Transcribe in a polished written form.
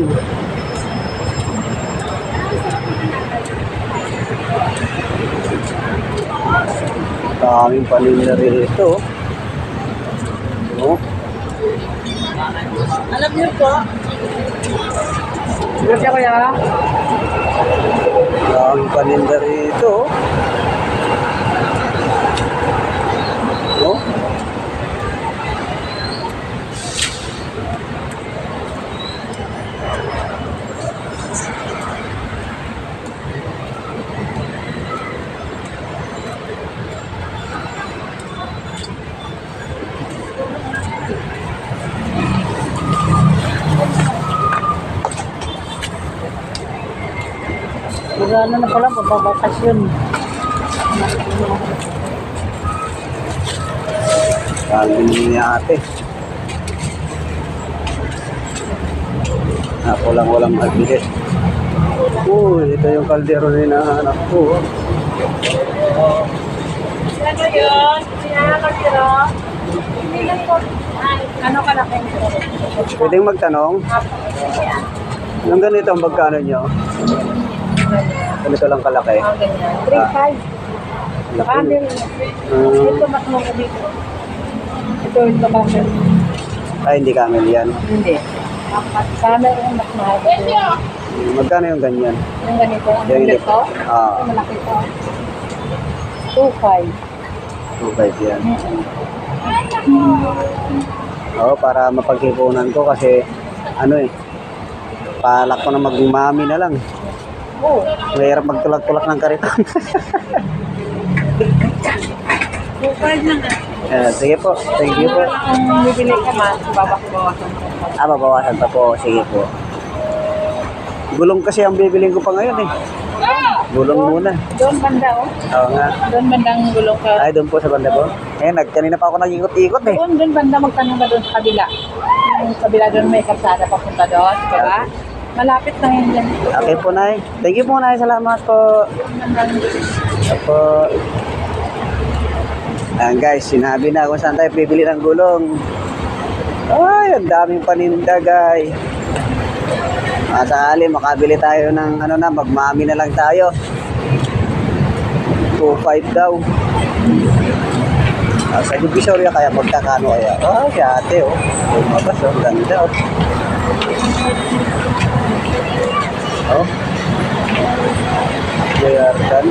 natin. Daming paninda rito. Oh. Alam niyo po? Sige kaya? Daming paninda rito. Oh. Magano na pala, bababakasyon. Sabi ni ate. Ako lang walang magbili. Uy, ito yung kaldero na hinahanap ko. Ano yun? Kaldero? Hindi lang po. Ano kalaki? Pwedeng magtanong? Yung ganito ang magkano nyo? Ganito lang kalaki. Ganyan. 3.5. Camel. Ito mas mura dito. Ito yung camel. Ay, hindi camel yan. Hindi. Camel yung mas mahal. Magkano yung ganyan? Yung ganito. Yung Yung hindi. ganito. Ah, Ito malaki ito. 2.5. 2.5 yan. Oo, para mapagkipunan ko kasi ano eh, palak ko na magmami na lang. Oh. Mahirap magtulak-tulak ng kariton. 2.5 lang Sige po, thank you po. Kung bibili ka man, babawasan ko. Babawasan pa po, sige po. Gulong kasi ang bibiling ko pa ngayon eh. Gulong muna. Doon banda oh. Oo nga. Doon bandang gulong ka. Ay, doon po sa banda po. Kanina pa ako nag-ikot-ikot eh. Doon banda magtanong ka doon sa kabila. Yung kabila doon may kalsada papunta doon, diba? Malapit lang yun dyan. Okay po, Nay. Thank you po, Nay. Salamat po. Apo. Ayan guys, sinabi na kung saan tayo bibili ng gulong. Ay, ang daming paninda guys. Sakali makabili tayo ng ano na, magmami na lang tayo. 2.5 daw. Sa Divisoria kaya magkakano kaya? Si ate oh. Lumabas oh, ganda oh. Oh. Jayardan.